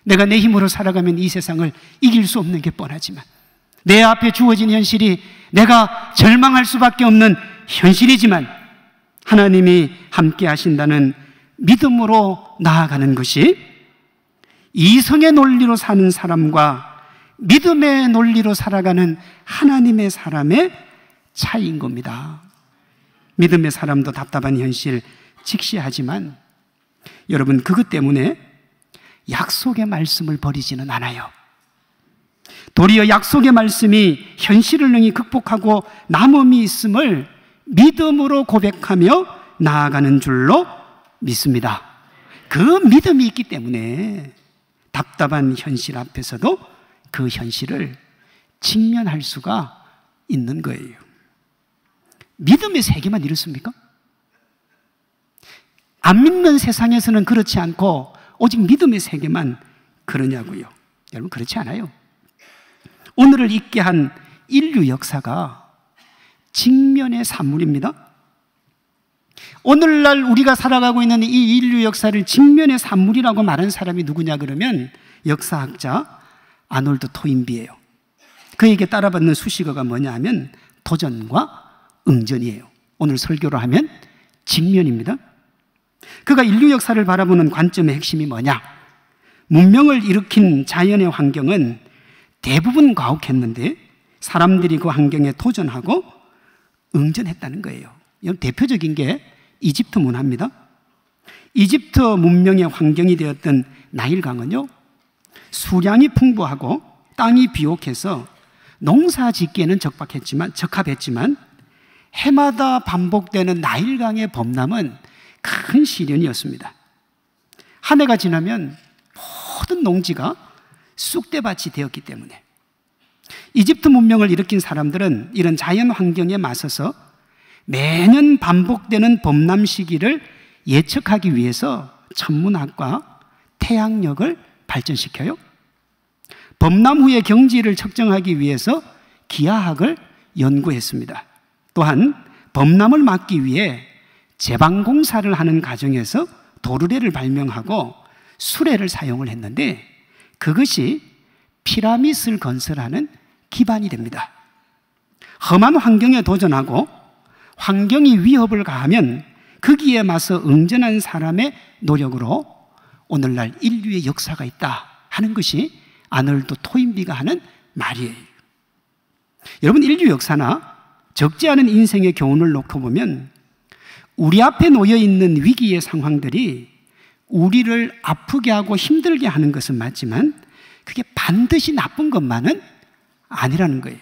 Speaker 1: 내가 내 힘으로 살아가면 이 세상을 이길 수 없는 게 뻔하지만, 내 앞에 주어진 현실이 내가 절망할 수밖에 없는 현실이지만 하나님이 함께 하신다는 믿음으로 나아가는 것이 이성의 논리로 사는 사람과 믿음의 논리로 살아가는 하나님의 사람의 차이인 겁니다. 믿음의 사람도 답답한 현실 직시하지만 여러분, 그것 때문에 약속의 말씀을 버리지는 않아요. 도리어 약속의 말씀이 현실을 능히 극복하고 남음이 있음을 믿음으로 고백하며 나아가는 줄로 믿습니다. 그 믿음이 있기 때문에 답답한 현실 앞에서도 그 현실을 직면할 수가 있는 거예요. 믿음의 세계만 이렇습니까? 안 믿는 세상에서는 그렇지 않고 오직 믿음의 세계만 그러냐고요. 여러분, 그렇지 않아요. 오늘을 있게 한 인류 역사가 직면의 산물입니다. 오늘날 우리가 살아가고 있는 이 인류 역사를 직면의 산물이라고 말하는 사람이 누구냐 그러면 역사학자 아놀드 토인비예요. 그에게 따라받는 수식어가 뭐냐 하면 도전과 응전이에요. 오늘 설교로 하면 직면입니다. 그가 인류 역사를 바라보는 관점의 핵심이 뭐냐? 문명을 일으킨 자연의 환경은 대부분 가혹했는데 사람들이 그 환경에 도전하고 응전했다는 거예요. 대표적인 게 이집트 문화입니다. 이집트 문명의 환경이 되었던 나일강은요, 수량이 풍부하고 땅이 비옥해서 농사 짓기에는 적합했지만 해마다 반복되는 나일강의 범람은 큰 시련이었습니다. 한 해가 지나면 모든 농지가 쑥대밭이 되었기 때문에 이집트 문명을 일으킨 사람들은 이런 자연 환경에 맞서서 매년 반복되는 범람 시기를 예측하기 위해서 천문학과 태양력을 발전시켜요. 범람 후의 경지를 측정하기 위해서 기하학을 연구했습니다. 또한 범람을 막기 위해 제방공사를 하는 과정에서 도르래를 발명하고 수레를 사용을 했는데 그것이 피라밋을 건설하는 기반이 됩니다. 험한 환경에 도전하고 환경이 위협을 가하면 거기에 맞서 응전한 사람의 노력으로 오늘날 인류의 역사가 있다 하는 것이 아놀드 토인비가 하는 말이에요. 여러분, 인류 역사나 적지 않은 인생의 교훈을 놓고 보면 우리 앞에 놓여 있는 위기의 상황들이 우리를 아프게 하고 힘들게 하는 것은 맞지만 그게 반드시 나쁜 것만은 아니라는 거예요.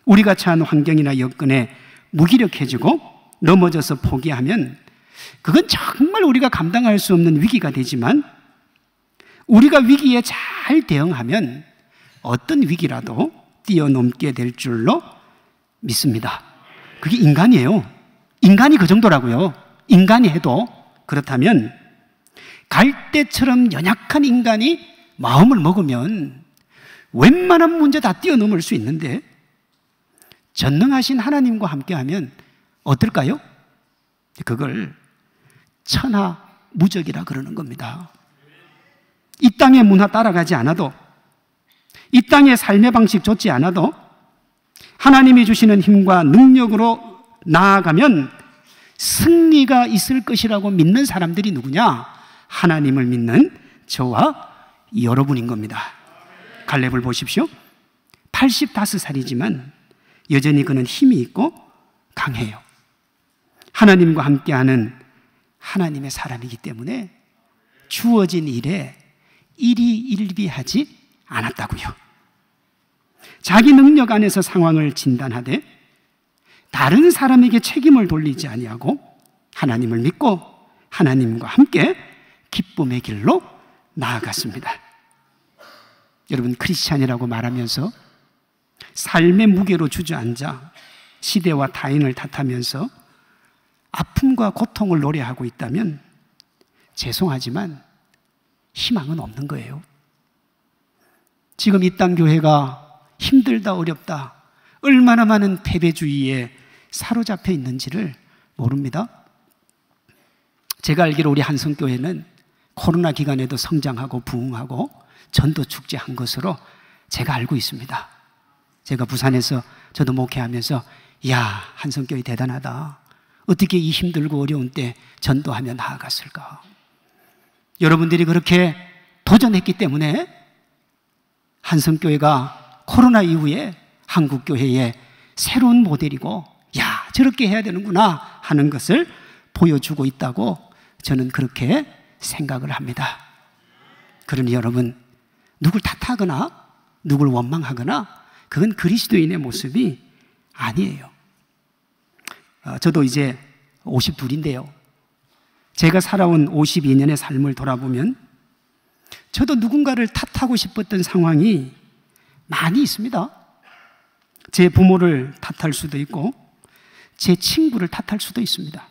Speaker 1: 우리가 처한 환경이나 여건에 무기력해지고 넘어져서 포기하면 그건 정말 우리가 감당할 수 없는 위기가 되지만 우리가 위기에 잘 대응하면 어떤 위기라도 뛰어넘게 될 줄로 믿습니다. 그게 인간이에요. 인간이 그 정도라고요. 인간이 해도. 그렇다면 갈대처럼 연약한 인간이 마음을 먹으면 웬만한 문제 다 뛰어넘을 수 있는데 전능하신 하나님과 함께하면 어떨까요? 그걸 천하무적이라 그러는 겁니다. 이 땅의 문화 따라가지 않아도, 이 땅의 삶의 방식 좋지 않아도 하나님이 주시는 힘과 능력으로 나아가면 승리가 있을 것이라고 믿는 사람들이 누구냐? 하나님을 믿는 저와 여러분인 겁니다. 갈렙을 보십시오. 85살이지만 여전히 그는 힘이 있고 강해요. 하나님과 함께하는 하나님의 사람이기 때문에 주어진 일에 일희일비하지 않았다고요. 자기 능력 안에서 상황을 진단하되 다른 사람에게 책임을 돌리지 아니하고 하나님을 믿고 하나님과 함께 기쁨의 길로 나아갔습니다. 여러분, 크리스찬이라고 말하면서 삶의 무게로 주저앉아 시대와 타인을 탓하면서 아픔과 고통을 노래하고 있다면 죄송하지만 희망은 없는 거예요. 지금 이 땅 교회가 힘들다 어렵다 얼마나 많은 패배주의에 사로잡혀 있는지를 모릅니다. 제가 알기로 우리 한성교회는 코로나 기간에도 성장하고 부흥하고 전도 축제한 것으로 제가 알고 있습니다. 제가 부산에서 저도 목회하면서 야, 한성교회 대단하다. 어떻게 이 힘들고 어려운 때 전도하며 나아갔을까? 여러분들이 그렇게 도전했기 때문에 한성교회가 코로나 이후에 한국교회의 새로운 모델이고 야, 저렇게 해야 되는구나 하는 것을 보여주고 있다고 저는 그렇게 생각을 합니다. 그러니 여러분, 누굴 탓하거나 누굴 원망하거나 그건 그리스도인의 모습이 아니에요. 저도 이제 52인데요. 제가 살아온 52년의 삶을 돌아보면 저도 누군가를 탓하고 싶었던 상황이 많이 있습니다. 제 부모를 탓할 수도 있고 제 친구를 탓할 수도 있습니다.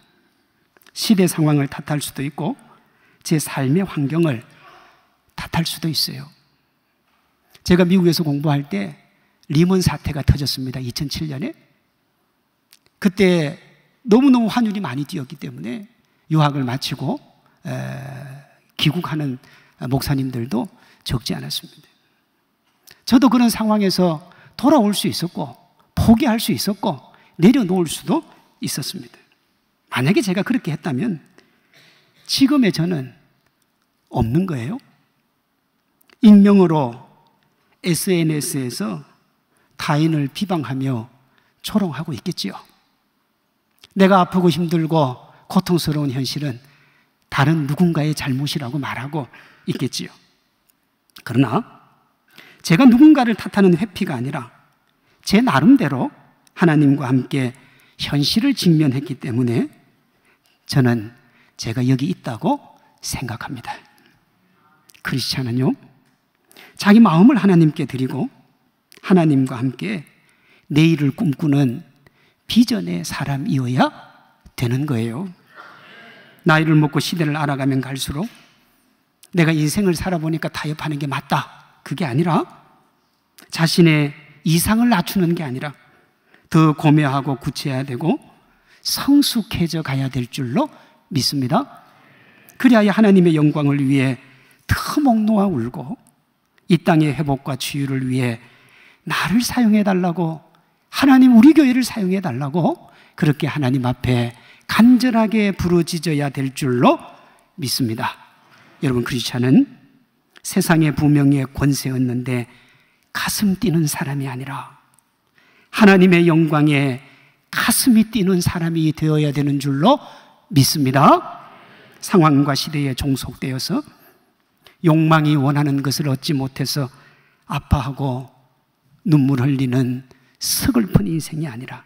Speaker 1: 시대 상황을 탓할 수도 있고 제 삶의 환경을 탓할 수도 있어요. 제가 미국에서 공부할 때 리먼 사태가 터졌습니다. 2007년에. 그때 너무너무 환율이 많이 뛰었기 때문에 유학을 마치고 귀국하는 목사님들도 적지 않았습니다. 저도 그런 상황에서 돌아올 수 있었고 포기할 수 있었고 내려놓을 수도 있었습니다. 만약에 제가 그렇게 했다면 지금의 저는 없는 거예요. 익명으로 SNS에서 타인을 비방하며 조롱하고 있겠지요. 내가 아프고 힘들고 고통스러운 현실은 다른 누군가의 잘못이라고 말하고 있겠지요. 그러나 제가 누군가를 탓하는 회피가 아니라 제 나름대로 하나님과 함께 현실을 직면했기 때문에 저는 제가 여기 있다고 생각합니다. 크리스찬은요, 자기 마음을 하나님께 드리고 하나님과 함께 내일을 꿈꾸는 비전의 사람이어야 되는 거예요. 나이를 먹고 시대를 알아가면 갈수록 내가 인생을 살아보니까 타협하는 게 맞다, 그게 아니라 자신의 이상을 낮추는 게 아니라 더 고매하고 구체해야 되고 성숙해져 가야 될 줄로 믿습니다. 그리하여 하나님의 영광을 위해 터목 놓아 울고 이 땅의 회복과 치유를 위해 나를 사용해 달라고, 하나님 우리 교회를 사용해 달라고 그렇게 하나님 앞에 간절하게 부르짖어야 될 줄로 믿습니다. 여러분, 크리스찬은 세상의 부명에 권세 얻는데 가슴 뛰는 사람이 아니라 하나님의 영광에 가슴이 뛰는 사람이 되어야 되는 줄로 믿습니다. 상황과 시대에 종속되어서 욕망이 원하는 것을 얻지 못해서 아파하고 눈물 흘리는 서글픈 인생이 아니라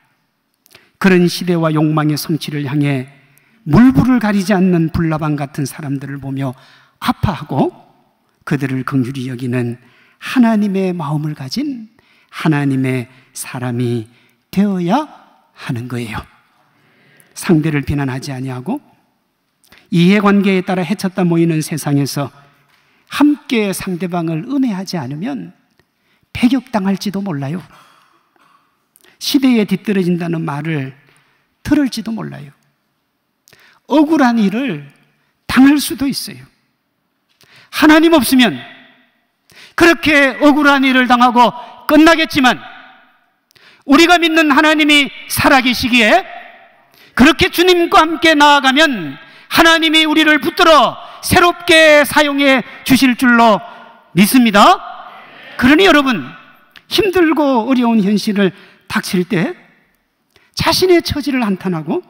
Speaker 1: 그런 시대와 욕망의 성취를 향해 물불을 가리지 않는 불나방 같은 사람들을 보며 아파하고 그들을 긍휼히 여기는 하나님의 마음을 가진 하나님의 사람이 되어야 하는 거예요. 상대를 비난하지 아니하고 이해관계에 따라 해쳤다 모이는 세상에서 함께 상대방을 음해하지 않으면 배격당할지도 몰라요. 시대에 뒤떨어진다는 말을 들을지도 몰라요. 억울한 일을 당할 수도 있어요. 하나님 없으면 그렇게 억울한 일을 당하고 끝나겠지만 우리가 믿는 하나님이 살아계시기에 그렇게 주님과 함께 나아가면 하나님이 우리를 붙들어 새롭게 사용해 주실 줄로 믿습니다. 그러니 여러분, 힘들고 어려운 현실을 닥칠 때 자신의 처지를 한탄하고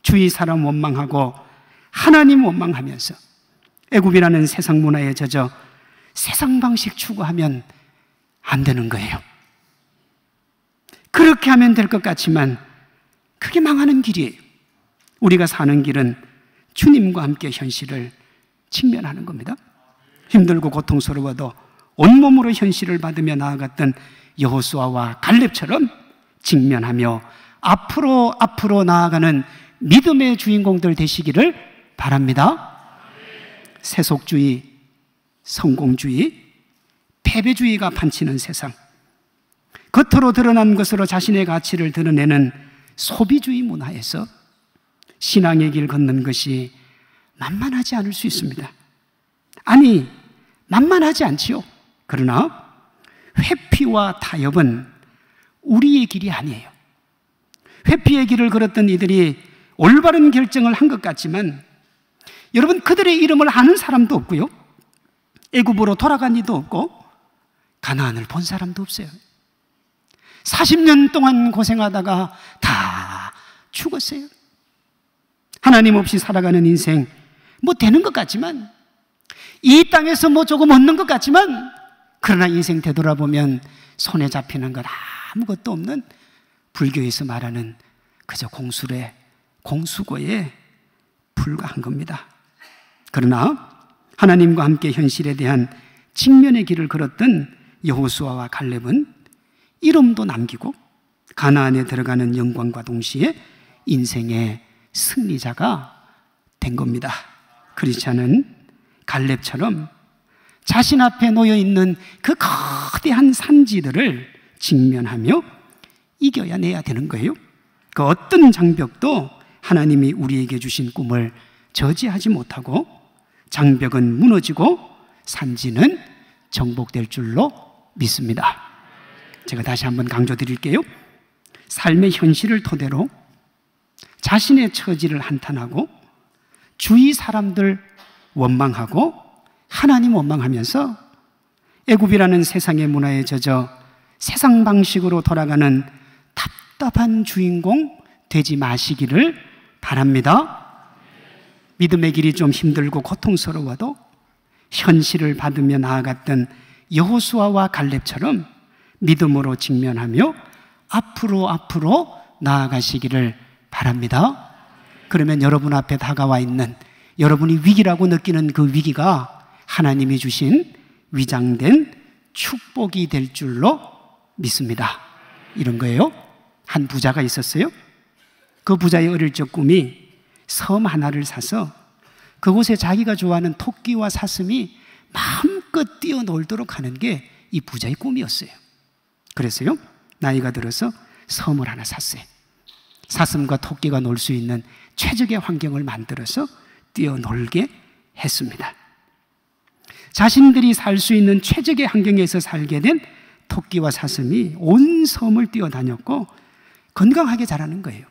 Speaker 1: 주위 사람 원망하고 하나님 원망하면서 애굽이라는 세상 문화에 젖어 세상 방식 추구하면 안 되는 거예요. 그렇게 하면 될 것 같지만 그게 망하는 길이에요. 우리가 사는 길은 주님과 함께 현실을 직면하는 겁니다. 힘들고 고통스러워도 온몸으로 현실을 받으며 나아갔던 여호수아와 갈렙처럼 직면하며 앞으로 나아가는 믿음의 주인공들 되시기를 바랍니다. 세속주의, 성공주의, 패배주의가 판치는 세상, 겉으로 드러난 것으로 자신의 가치를 드러내는 소비주의 문화에서 신앙의 길 걷는 것이 만만하지 않을 수 있습니다. 아니, 만만하지 않지요. 그러나 회피와 타협은 우리의 길이 아니에요. 회피의 길을 걸었던 이들이 올바른 결정을 한 것 같지만 여러분, 그들의 이름을 아는 사람도 없고요, 애굽으로 돌아간 이도 없고 가나안을 본 사람도 없어요. 40년 동안 고생하다가 다 죽었어요. 하나님 없이 살아가는 인생, 뭐 되는 것 같지만, 이 땅에서 뭐 조금 얻는 것 같지만, 그러나 인생 되돌아보면 손에 잡히는 것 아무것도 없는 불교에서 말하는 그저 공수고에 불과한 겁니다. 그러나 하나님과 함께 현실에 대한 직면의 길을 걸었던 여호수아와 갈렙은 이름도 남기고 가나안에 들어가는 영광과 동시에 인생의 승리자가 된 겁니다. 크리스찬은 갈렙처럼 자신 앞에 놓여있는 그 거대한 산지들을 직면하며 이겨내야 되는 거예요. 그 어떤 장벽도 하나님이 우리에게 주신 꿈을 저지하지 못하고 장벽은 무너지고 산지는 정복될 줄로 믿습니다. 제가 다시 한번 강조드릴게요. 삶의 현실을 토대로 자신의 처지를 한탄하고 주위 사람들 원망하고 하나님 원망하면서 애굽이라는 세상의 문화에 젖어 세상 방식으로 돌아가는 답답한 주인공 되지 마시기를 바랍니다. 믿음의 길이 좀 힘들고 고통스러워도 현실을 받으며 나아갔던 여호수아와 갈렙처럼 믿음으로 직면하며 앞으로 나아가시기를 바랍니다. 그러면 여러분 앞에 다가와 있는 여러분이 위기라고 느끼는 그 위기가 하나님이 주신 위장된 축복이 될 줄로 믿습니다. 이런 거예요. 한 부자가 있었어요. 그 부자의 어릴 적 꿈이 섬 하나를 사서 그곳에 자기가 좋아하는 토끼와 사슴이 마음껏 뛰어놀도록 하는 게 이 부자의 꿈이었어요. 그래서요, 나이가 들어서 섬을 하나 샀어요. 사슴과 토끼가 놀 수 있는 최적의 환경을 만들어서 뛰어놀게 했습니다. 자신들이 살 수 있는 최적의 환경에서 살게 된 토끼와 사슴이 온 섬을 뛰어다녔고 건강하게 자라는 거예요.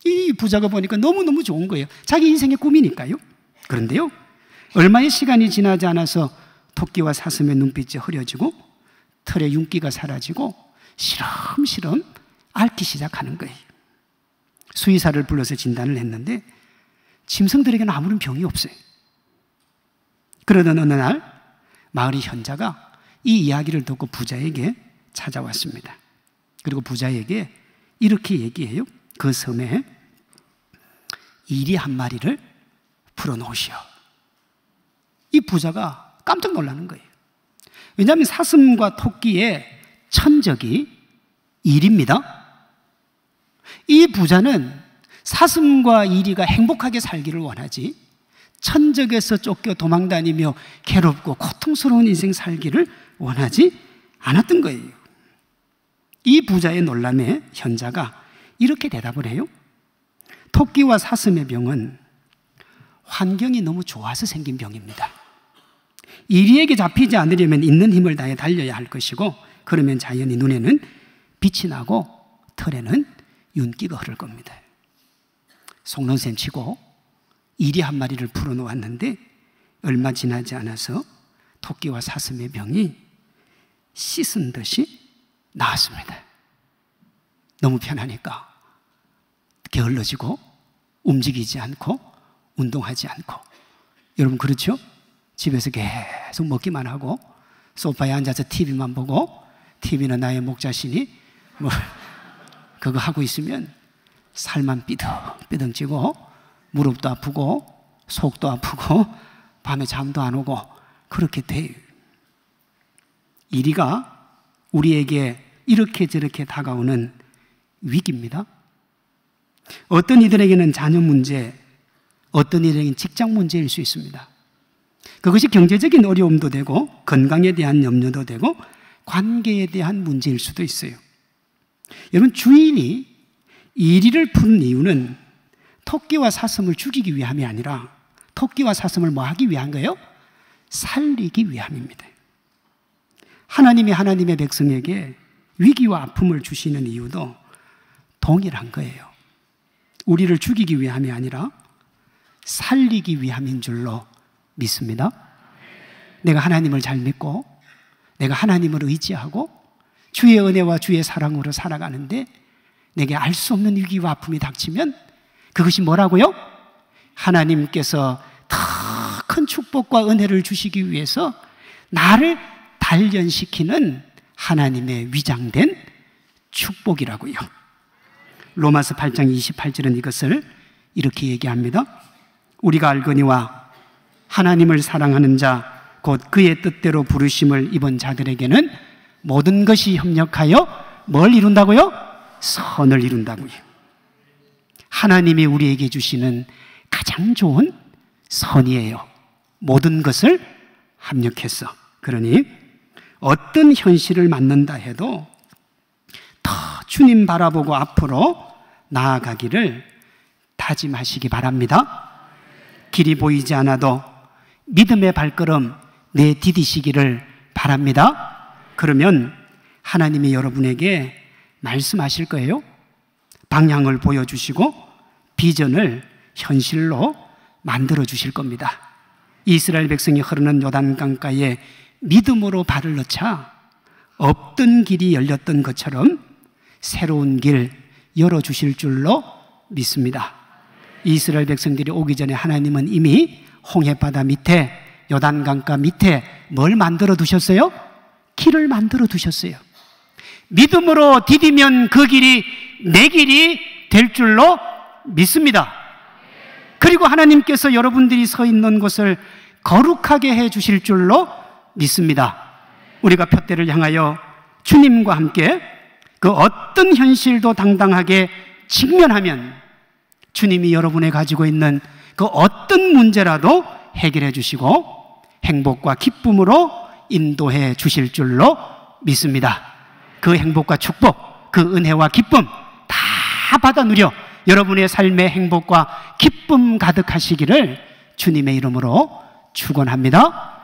Speaker 1: 이 부자가 보니까 너무너무 좋은 거예요. 자기 인생의 꿈이니까요. 그런데요, 얼마의 시간이 지나지 않아서 토끼와 사슴의 눈빛이 흐려지고 털에 윤기가 사라지고 시름시름 앓기 시작하는 거예요. 수의사를 불러서 진단을 했는데 짐승들에게는 아무런 병이 없어요. 그러던 어느 날 마을의 현자가 이 이야기를 듣고 부자에게 찾아왔습니다. 그리고 부자에게 이렇게 얘기해요. 그 섬에 이리 한 마리를 풀어놓으시오. 이 부자가 깜짝 놀라는 거예요. 왜냐하면 사슴과 토끼의 천적이 일입니다. 이 부자는 사슴과 이리가 행복하게 살기를 원하지 천적에서 쫓겨 도망다니며 괴롭고 고통스러운 인생 살기를 원하지 않았던 거예요. 이 부자의 놀람에 현자가 이렇게 대답을 해요. 토끼와 사슴의 병은 환경이 너무 좋아서 생긴 병입니다. 이리에게 잡히지 않으려면 있는 힘을 다해 달려야 할 것이고, 그러면 자연히 눈에는 빛이 나고 털에는 윤기가 흐를 겁니다. 속는셈 치고 이리 한 마리를 풀어놓았는데 얼마 지나지 않아서 토끼와 사슴의 병이 씻은 듯이 나았습니다. 너무 편하니까 게을러지고 움직이지 않고 운동하지 않고. 여러분 그렇죠? 집에서 계속 먹기만 하고 소파에 앉아서 TV만 보고, TV는 나의 목자신이 그거 하고 있으면 살만 삐둥삐둥 찌고 무릎도 아프고 속도 아프고 밤에 잠도 안 오고 그렇게 돼요. 이리가 우리에게 이렇게 저렇게 다가오는 위기입니다. 어떤 이들에게는 자녀 문제, 어떤 이들에게는 직장 문제일 수 있습니다. 그것이 경제적인 어려움도 되고 건강에 대한 염려도 되고 관계에 대한 문제일 수도 있어요. 여러분, 주인이 이리를 푸는 이유는 토끼와 사슴을 죽이기 위함이 아니라 토끼와 사슴을 뭐 하기 위한 거예요? 살리기 위함입니다. 하나님이 하나님의 백성에게 위기와 아픔을 주시는 이유도 동일한 거예요. 우리를 죽이기 위함이 아니라 살리기 위함인 줄로 믿습니다. 내가 하나님을 잘 믿고 내가 하나님을 의지하고 주의 은혜와 주의 사랑으로 살아가는데 내게 알 수 없는 위기와 아픔이 닥치면 그것이 뭐라고요? 하나님께서 더 큰 축복과 은혜를 주시기 위해서 나를 단련시키는 하나님의 위장된 축복이라고요. 로마서 8장 28절은 이것을 이렇게 얘기합니다. 우리가 알거니와 하나님을 사랑하는 자 곧 그의 뜻대로 부르심을 입은 자들에게는 모든 것이 협력하여 뭘 이룬다고요? 선을 이룬다고요. 하나님이 우리에게 주시는 가장 좋은 선이에요. 모든 것을 합력해서. 그러니 어떤 현실을 만난다 해도 더 주님 바라보고 앞으로 나아가기를 다짐하시기 바랍니다. 길이 보이지 않아도 믿음의 발걸음 내디디시기를 바랍니다. 그러면 하나님이 여러분에게 말씀하실 거예요. 방향을 보여주시고 비전을 현실로 만들어 주실 겁니다. 이스라엘 백성이 흐르는 요단강가에 믿음으로 발을 넣자 없던 길이 열렸던 것처럼 새로운 길 열어주실 줄로 믿습니다. 이스라엘 백성들이 오기 전에 하나님은 이미 홍해바다 밑에 요단강가 밑에 뭘 만들어 두셨어요? 길을 만들어 두셨어요. 믿음으로 디디면 그 길이 내 길이 될 줄로 믿습니다. 그리고 하나님께서 여러분들이 서 있는 곳을 거룩하게 해 주실 줄로 믿습니다. 우리가 푯대를 향하여 주님과 함께 그 어떤 현실도 당당하게 직면하면 주님이 여러분이 가지고 있는 그 어떤 문제라도 해결해 주시고 행복과 기쁨으로 인도해 주실 줄로 믿습니다. 그 행복과 축복, 그 은혜와 기쁨 다 받아 누려 여러분의 삶의 행복과 기쁨 가득하시기를 주님의 이름으로 축원합니다.